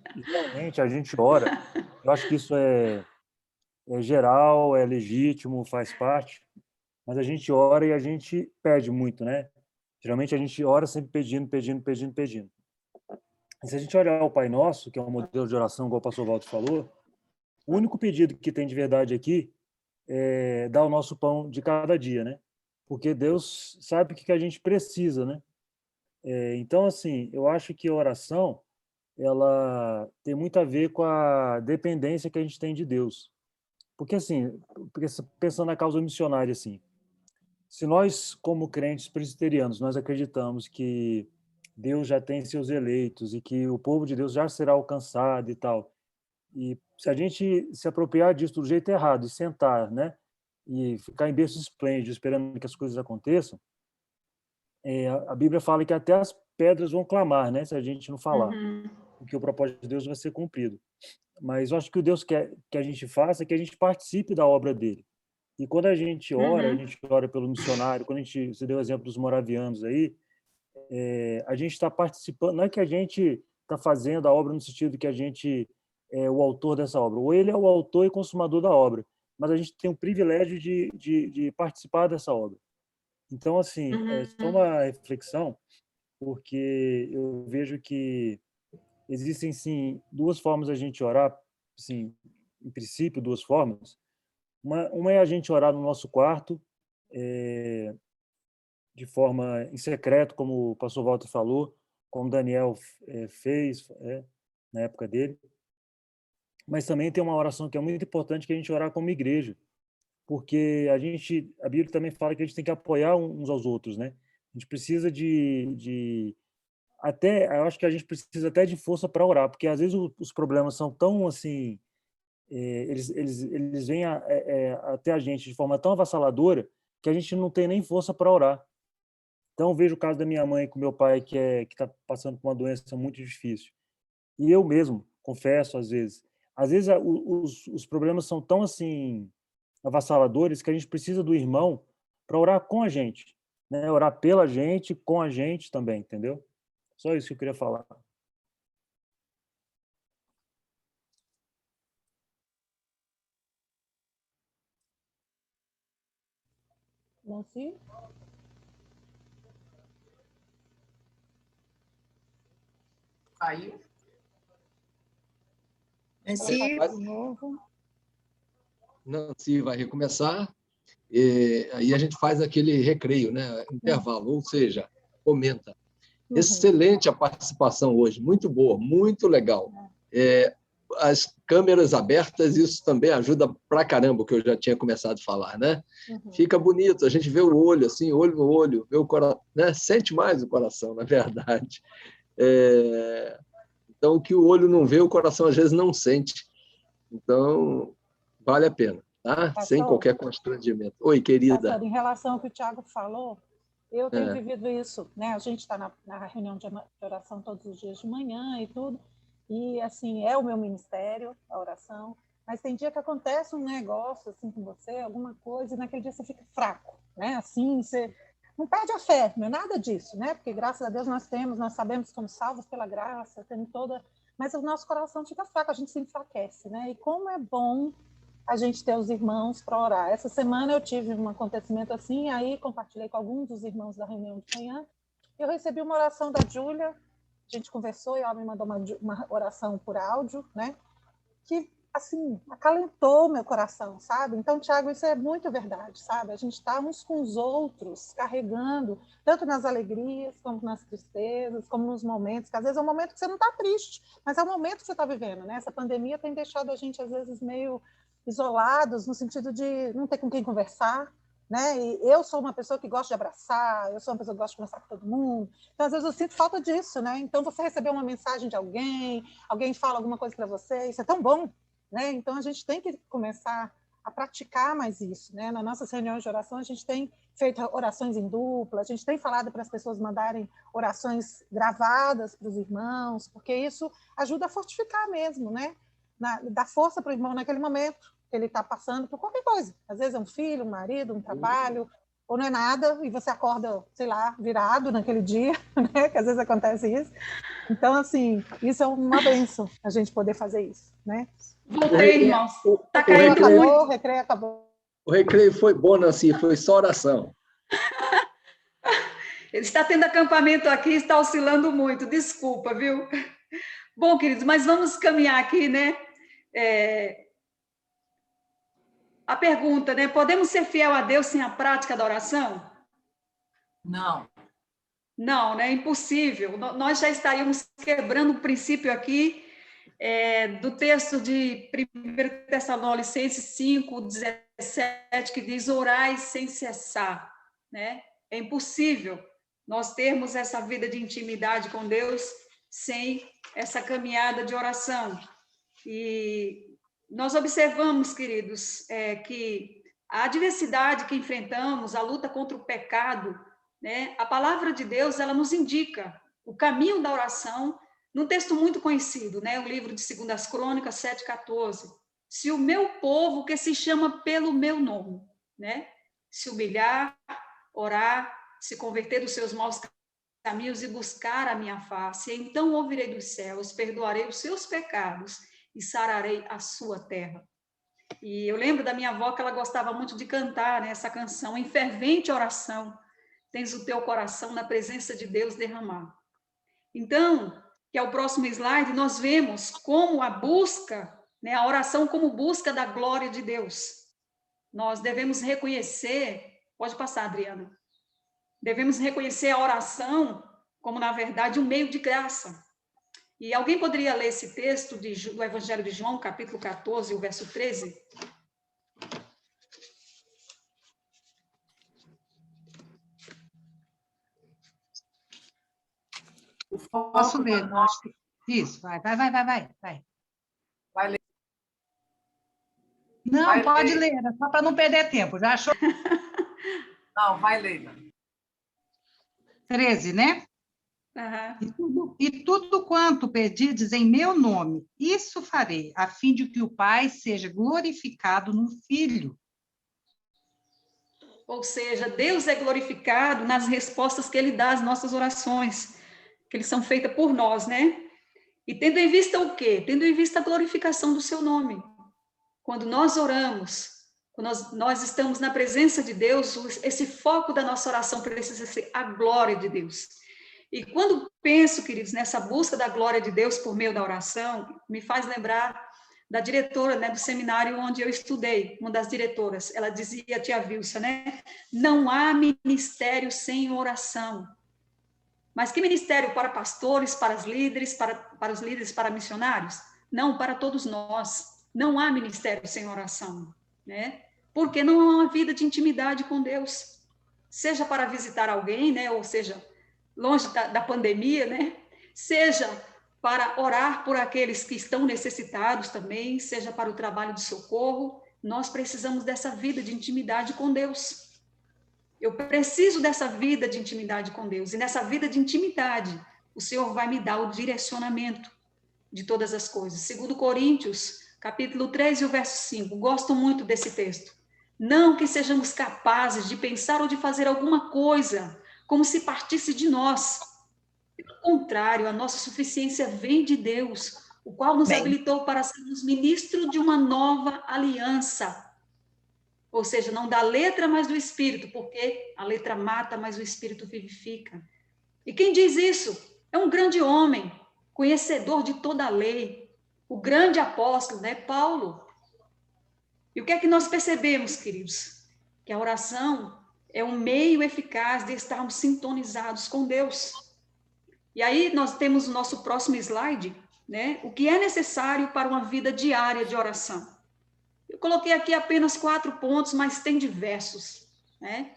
realmente a gente ora, eu acho que isso é geral, é legítimo, faz parte, mas a gente ora e a gente pede muito, né? Geralmente a gente ora sempre pedindo. E se a gente olhar o Pai Nosso, que é um modelo de oração, igual o pastor Walter falou, o único pedido que tem de verdade aqui é dar o nosso pão de cada dia, né? Porque Deus sabe o que a gente precisa, né? Então, assim, eu acho que a oração, ela tem muito a ver com a dependência que a gente tem de Deus. Porque, assim, pensando na causa missionária, assim, se nós, como crentes presbiterianos, nós acreditamos que Deus já tem seus eleitos e que o povo de Deus já será alcançado e tal, e se a gente se apropriar disso do jeito errado e sentar, né, e ficar em berço esplêndido esperando que as coisas aconteçam, a Bíblia fala que até as pedras vão clamar, né, se a gente não falar, porque o propósito de Deus vai ser cumprido. Mas eu acho que o Deus quer que a gente faça é que a gente participe da obra dele. E quando a gente ora pelo missionário, quando você deu o exemplo dos moravianos aí, a gente está participando, não é que a gente está fazendo a obra no sentido que a gente é o autor dessa obra, ou ele é o autor e consumador da obra, mas a gente tem o privilégio de participar dessa obra. Então, assim, só uma reflexão, porque eu vejo que existem, sim, duas formas a gente orar, assim, em princípio, duas formas. Uma é a gente orar no nosso quarto, de forma em secreto, como o pastor Walter falou, como Daniel fez na época dele. Mas também tem uma oração que é muito importante, que é a gente orar como igreja, porque a Bíblia também fala que a gente tem que apoiar uns aos outros, né? A gente precisa eu acho que a gente precisa até de força para orar, porque às vezes os problemas são tão assim, eles vêm até a gente de forma tão avassaladora que a gente não tem nem força para orar. Então, eu vejo o caso da minha mãe com meu pai, que está passando por uma doença muito difícil. E eu mesmo, confesso, às vezes os problemas são tão assim avassaladores que a gente precisa do irmão para orar com a gente, né? Orar pela gente, com a gente também, entendeu? Só isso que eu queria falar. Nancy? Aí. Nancy? De novo. Nancy vai recomeçar, e aí a gente faz aquele recreio, né? Intervalo, ou seja, comenta. Excelente a participação hoje, muito boa, muito legal. As câmeras abertas, isso também ajuda pra caramba, o que eu já tinha começado a falar, né? Fica bonito, a gente vê o olho, assim, olho no olho, vê o coração, né? Sente mais o coração, na verdade. Então, o que o olho não vê, o coração às vezes não sente. Então, vale a pena, tá? Pastor, sem qualquer constrangimento. Oi, querida. Pastor, em relação ao que o Tiago falou, eu tenho vivido isso, né? A gente está na reunião de oração todos os dias de manhã e tudo, e assim, é o meu ministério, a oração, mas tem dia que acontece um negócio assim com você, alguma coisa, e naquele dia você fica fraco, né? Assim, você não perde a fé, não é nada disso, né? Porque graças a Deus nós sabemos que somos salvos pela graça, temos toda, mas o nosso coração fica fraco, a gente se enfraquece, né? E como é bom a gente ter os irmãos para orar. Essa semana eu tive um acontecimento assim, aí compartilhei com alguns dos irmãos da reunião de manhã, eu recebi uma oração da Júlia, a gente conversou e ela me mandou uma oração por áudio, né? Que, assim, acalentou meu coração, sabe? Então, Tiago, isso é muito verdade, sabe? A gente está uns com os outros, carregando, tanto nas alegrias, como nas tristezas, como nos momentos, que às vezes é um momento que você não está triste, mas é o momento que você está vivendo, né? Essa pandemia tem deixado a gente, às vezes, meio isolados, no sentido de não ter com quem conversar, né? E eu sou uma pessoa que gosta de abraçar, eu sou uma pessoa que gosta de conversar com todo mundo. Então, às vezes, eu sinto falta disso, né? Então, você recebeu uma mensagem de alguém fala alguma coisa para você, isso é tão bom, né? Então, a gente tem que começar a praticar mais isso, né? Nas nossas reuniões de oração, a gente tem feito orações em dupla, a gente tem falado para as pessoas mandarem orações gravadas para os irmãos, porque isso ajuda a fortificar mesmo, né? Dá força para o irmão naquele momento que ele está passando por qualquer coisa. Às vezes é um filho, um marido, um trabalho, ou não é nada, e você acorda, sei lá, virado naquele dia, né? Que às vezes acontece isso. Então, assim, isso é uma bênção, a gente poder fazer isso, né? Voltei, irmãos. Está caindo muito. O recreio acabou. O recreio foi bom, Nancy, foi só oração. Ele está tendo acampamento aqui, está oscilando muito, desculpa, viu? Bom, queridos, mas vamos caminhar aqui, né? A pergunta, né? Podemos ser fiel a Deus sem a prática da oração? Não. Não, né? Impossível. Nós já estaríamos quebrando o princípio aqui do texto de 1 Tessalonicenses 5, 17, que diz: orai sem cessar, né? É impossível nós termos essa vida de intimidade com Deus sem essa caminhada de oração. E nós observamos, queridos, que a adversidade que enfrentamos, a luta contra o pecado, né? A palavra de Deus, ela nos indica o caminho da oração, num texto muito conhecido, né? O livro de 2 Crônicas 7,14. Se o meu povo, que se chama pelo meu nome, né? Se humilhar, orar, se converter dos seus maus caminhos e buscar a minha face, então ouvirei dos céus, perdoarei os seus pecados e sararei a sua terra. E eu lembro da minha avó que ela gostava muito de cantar, né, essa canção: em fervente oração, tens o teu coração na presença de Deus derramar. Então, que é o próximo slide, nós vemos como a busca, né, a oração como busca da glória de Deus. Nós devemos reconhecer, pode passar, Adriana, devemos reconhecer a oração como, na verdade, um meio de graça. E alguém poderia ler esse texto do Evangelho de João, capítulo 14, o verso 13? Posso ler? Acho que... Isso, vai. Vai ler. Não, vai pode ler, só para não perder tempo. Já achou? Não, vai ler. 13, né? Uhum. E tudo quanto pedirdes em meu nome, isso farei, a fim de que o Pai seja glorificado no Filho. Ou seja, Deus é glorificado nas respostas que Ele dá às nossas orações, que eles são feitas por nós, né? E tendo em vista o quê? Tendo em vista a glorificação do seu nome. Quando nós oramos, quando nós estamos na presença de Deus, esse foco da nossa oração precisa ser a glória de Deus. E quando penso, queridos, nessa busca da glória de Deus por meio da oração, me faz lembrar da diretora, né, do seminário onde eu estudei, uma das diretoras. Ela dizia, a tia Vilsa, né? Não há ministério sem oração. Mas que ministério? Para pastores, para os líderes, para missionários? Não, para todos nós. Não há ministério sem oração, né? Porque não há uma vida de intimidade com Deus. Seja para visitar alguém, né? Ou seja, longe da pandemia, né? Seja para orar por aqueles que estão necessitados também, seja para o trabalho de socorro. Nós precisamos dessa vida de intimidade com Deus. Eu preciso dessa vida de intimidade com Deus. E nessa vida de intimidade, o Senhor vai me dar o direcionamento de todas as coisas. 2 Coríntios, capítulo 3 e o verso 5. Gosto muito desse texto. Não que sejamos capazes de pensar ou de fazer alguma coisa como se partisse de nós. Pelo contrário, a nossa suficiência vem de Deus, o qual nos habilitou para sermos ministros de uma nova aliança. Ou seja, não da letra, mas do Espírito, porque a letra mata, mas o Espírito vivifica. E quem diz isso? É um grande homem, conhecedor de toda a lei, o grande apóstolo, né, Paulo. E o que é que nós percebemos, queridos? Que a oração é um meio eficaz de estarmos sintonizados com Deus. E aí nós temos o nosso próximo slide, né? O que é necessário para uma vida diária de oração. Eu coloquei aqui apenas 4 pontos, mas tem diversos. né?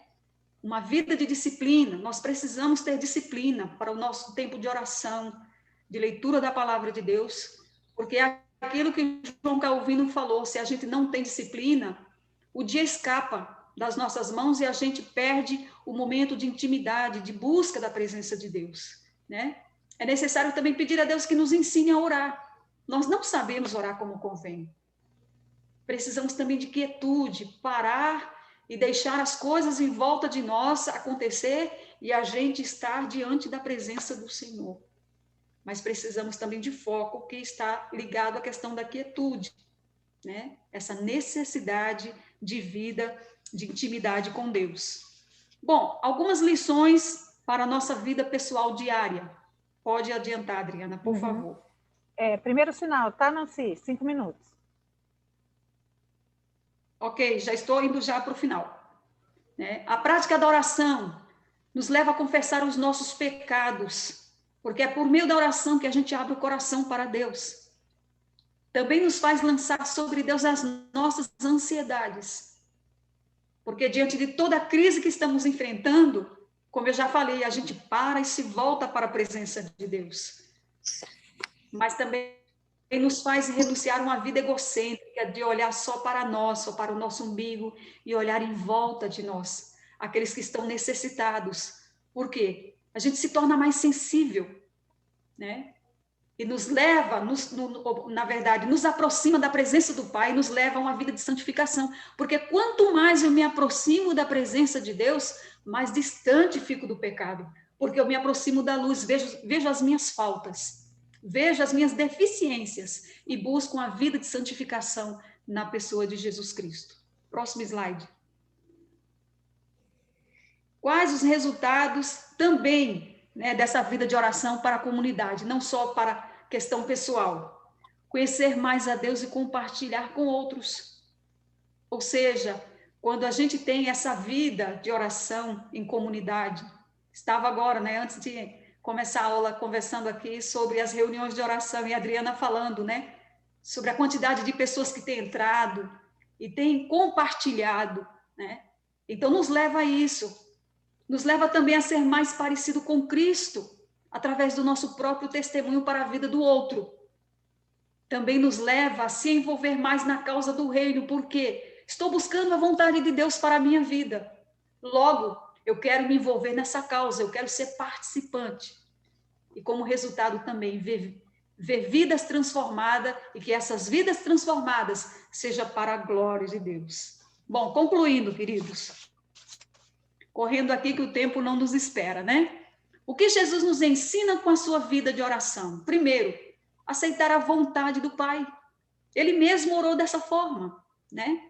Uma vida de disciplina. Nós precisamos ter disciplina para o nosso tempo de oração, de leitura da palavra de Deus, porque é aquilo que João Calvino falou, se a gente não tem disciplina, o dia escapa das nossas mãos e a gente perde o momento de intimidade, de busca da presença de Deus, né? É necessário também pedir a Deus que nos ensine a orar. Nós não sabemos orar como convém. Precisamos também de quietude, parar e deixar as coisas em volta de nós acontecer e a gente estar diante da presença do Senhor. Mas precisamos também de foco, que está ligado à questão da quietude, né? Essa necessidade de vida, de intimidade com Deus. Bom, algumas lições para a nossa vida pessoal diária. Pode adiantar, Adriana, por favor. Primeiro sinal, tá, Nancy? 5 minutos. Ok, já estou indo já para o final. Né? A prática da oração nos leva a confessar os nossos pecados, porque é por meio da oração que a gente abre o coração para Deus. Também nos faz lançar sobre Deus as nossas ansiedades, porque diante de toda a crise que estamos enfrentando, como eu já falei, a gente para e se volta para a presença de Deus. Mas também nos faz renunciar a uma vida egocêntrica, de olhar só para nós, só para o nosso umbigo, e olhar em volta de nós, aqueles que estão necessitados. Por quê? A gente se torna mais sensível, né? E nos leva, na verdade, nos aproxima da presença do Pai, nos leva a uma vida de santificação. Porque quanto mais eu me aproximo da presença de Deus, mais distante fico do pecado. Porque eu me aproximo da luz, vejo as minhas faltas, vejo as minhas deficiências e busco uma vida de santificação na pessoa de Jesus Cristo. Próximo slide. Quais os resultados também, né, dessa vida de oração para a comunidade, não só para a questão pessoal? Conhecer mais a Deus e compartilhar com outros. Ou seja, quando a gente tem essa vida de oração em comunidade, estava agora, né, antes de começar a aula, conversando aqui sobre as reuniões de oração, e a Adriana falando, né, sobre a quantidade de pessoas que têm entrado e têm compartilhado, né? Então, nos leva a isso. Nos leva também a ser mais parecido com Cristo, através do nosso próprio testemunho para a vida do outro. Também nos leva a se envolver mais na causa do reino, porque estou buscando a vontade de Deus para a minha vida. Logo, eu quero me envolver nessa causa, eu quero ser participante. E como resultado também, ver vidas transformadas, e que essas vidas transformadas seja para a glória de Deus. Bom, concluindo, queridos, correndo aqui que o tempo não nos espera, né? O que Jesus nos ensina com a sua vida de oração? Primeiro, aceitar a vontade do Pai. Ele mesmo orou dessa forma, né?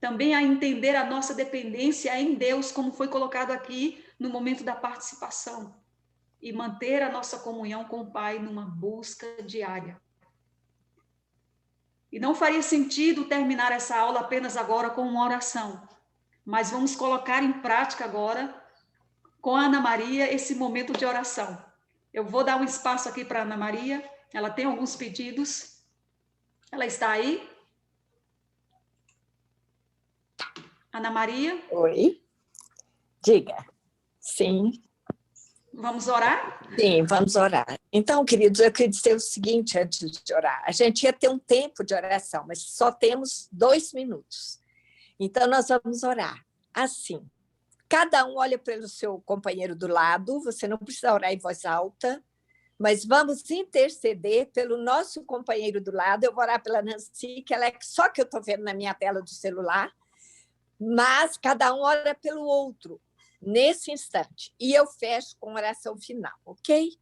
Também a entender a nossa dependência em Deus, como foi colocado aqui no momento da participação. E manter a nossa comunhão com o Pai numa busca diária. E não faria sentido terminar essa aula apenas agora com uma oração, mas vamos colocar em prática agora, com a Ana Maria, esse momento de oração. Eu vou dar um espaço aqui para a Ana Maria, ela tem alguns pedidos. Ela está aí? Ana Maria? Oi, diga. Sim. Vamos orar? Sim, vamos orar. Então, queridos, eu queria dizer o seguinte antes de orar. A gente ia ter um tempo de oração, mas só temos 2 minutos. Então, nós vamos orar assim. Cada um olha para o seu companheiro do lado, você não precisa orar em voz alta, mas vamos interceder pelo nosso companheiro do lado. Eu vou orar pela Nancy, que ela é só que eu estou vendo na minha tela do celular, mas cada um ora pelo outro nesse instante. E eu fecho com oração final, ok?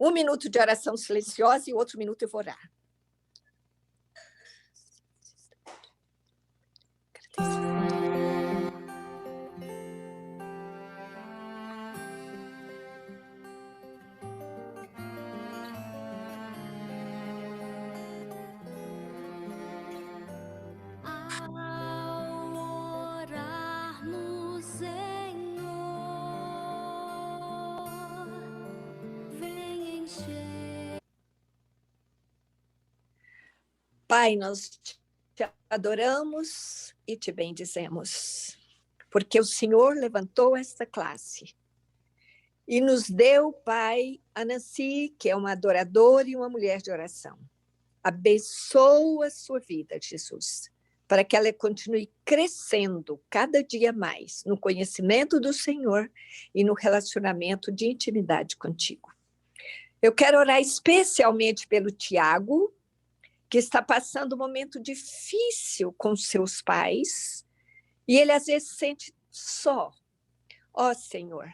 1 minuto de oração silenciosa e outro minuto eu vou orar. Pai, nós te adoramos e te bendizemos. porque o Senhor levantou esta classe e nos deu, Pai, a Nancy, que é uma adoradora e uma mulher de oração. Abençoa a sua vida, Jesus, para que ela continue crescendo cada dia mais no conhecimento do Senhor e no relacionamento de intimidade contigo. Eu quero orar especialmente pelo Tiago, que está passando um momento difícil com seus pais, e ele às vezes se sente só. Ó Senhor,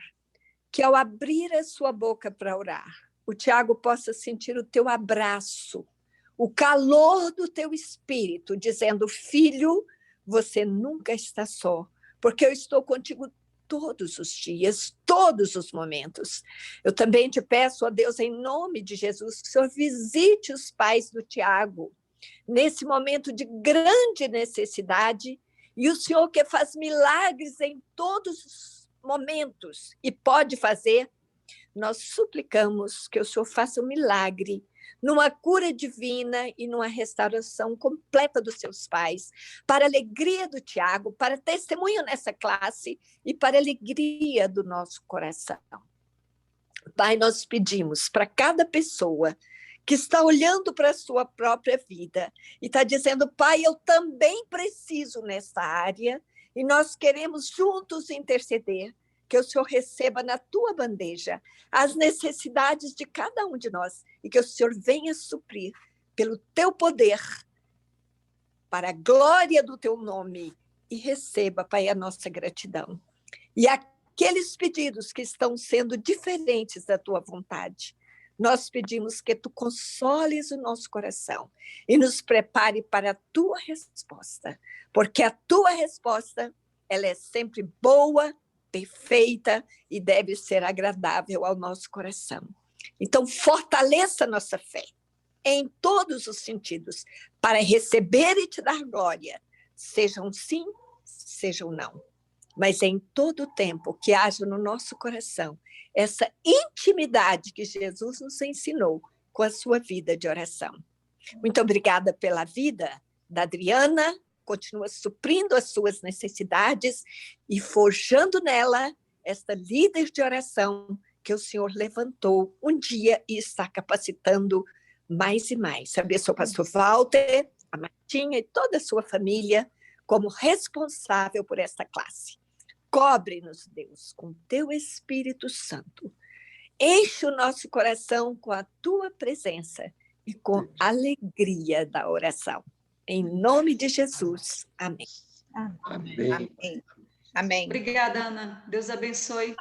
que ao abrir a sua boca para orar, o Tiago possa sentir o teu abraço, o calor do teu espírito, dizendo: filho, você nunca está só, porque eu estou contigo todos os dias, todos os momentos. Eu também te peço, ó Deus, em nome de Jesus, que o Senhor visite os pais do Tiago nesse momento de grande necessidade, e o Senhor que faz milagres em todos os momentos e pode fazer, nós suplicamos que o Senhor faça um milagre numa cura divina e numa restauração completa dos seus pais, para a alegria do Tiago, para testemunho nessa classe e para a alegria do nosso coração. Pai, nós pedimos para cada pessoa que está olhando para a sua própria vida e está dizendo: Pai, eu também preciso nessa área, e nós queremos juntos interceder, que o Senhor receba na tua bandeja as necessidades de cada um de nós e que o Senhor venha suprir pelo teu poder, para a glória do teu nome, e receba, Pai, a nossa gratidão. E aqueles pedidos que estão sendo diferentes da tua vontade, nós pedimos que tu consoles o nosso coração e nos prepare para a tua resposta, porque a tua resposta, ela é sempre boa, perfeita e deve ser agradável ao nosso coração. Então, fortaleça a nossa fé em todos os sentidos, para receber e te dar glória, sejam sim, sejam não. Mas em todo o tempo que haja no nosso coração essa intimidade que Jesus nos ensinou com a sua vida de oração. Muito obrigada pela vida da Adriana, continua suprindo as suas necessidades e forjando nela esta líder de oração que o Senhor levantou um dia e está capacitando mais e mais. Abençoa o pastor Walter, a Martinha e toda a sua família como responsável por esta classe. Cobre-nos, Deus, com teu Espírito Santo. Enche o nosso coração com a tua presença e com a alegria da oração. Em nome de Jesus. Amém. Amém. Amém. Amém. Obrigada, Ana. Deus abençoe.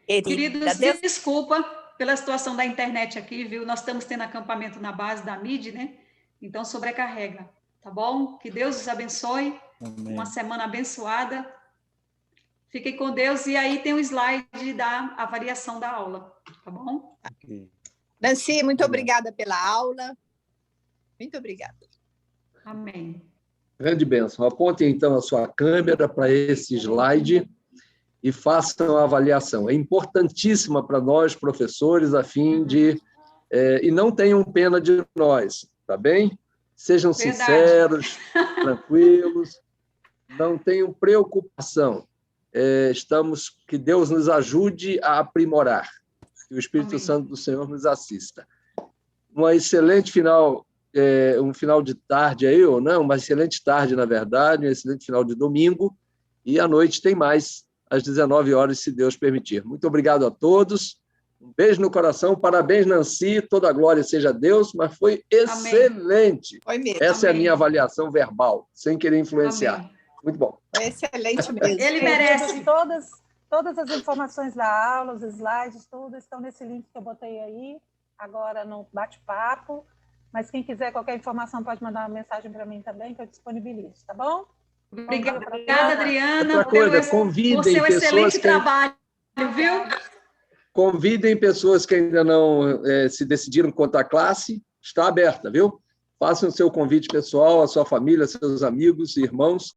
Querida, Queridos, desculpa pela situação da internet aqui, viu? Nós estamos tendo acampamento na base da MID, né? Então, sobrecarrega, tá bom? Que Deus os abençoe. Amém. Uma semana abençoada. Fiquem com Deus. E aí tem um slide da avaliação da aula, tá bom? Okay. Nancy, muito obrigada pela aula. Muito obrigada. Amém. Grande bênção. Apontem, então, a sua câmera para esse slide e façam a avaliação. É importantíssima para nós, professores, a fim de... e não tenham pena de nós, tá bem? Sejam sinceros, tranquilos, não tenham preocupação. Que Deus nos ajude a aprimorar, que o Espírito Santo do Senhor nos assista. Uma excelente final... um final de tarde aí, ou não, uma excelente tarde, na verdade, um excelente final de domingo, e à noite tem mais, às 19 horas, se Deus permitir. Muito obrigado a todos, um beijo no coração, parabéns, Nancy, toda a glória seja a Deus, mas foi excelente. Foi mesmo. Essa é a minha avaliação verbal, sem querer influenciar. Amém. Muito bom. Foi excelente mesmo. Ele merece. Todas as informações da aula, os slides, tudo estão nesse link que eu botei aí, agora no bate-papo. Mas quem quiser qualquer informação pode mandar uma mensagem para mim também, que eu disponibilizo, tá bom? Obrigada, Adriana. Outra coisa, convidem o seu pessoas excelente que... trabalho, viu? Convidem pessoas que ainda não se decidiram quanto à classe, está aberta, viu? Façam o seu convite pessoal, a sua família, seus amigos, irmãos,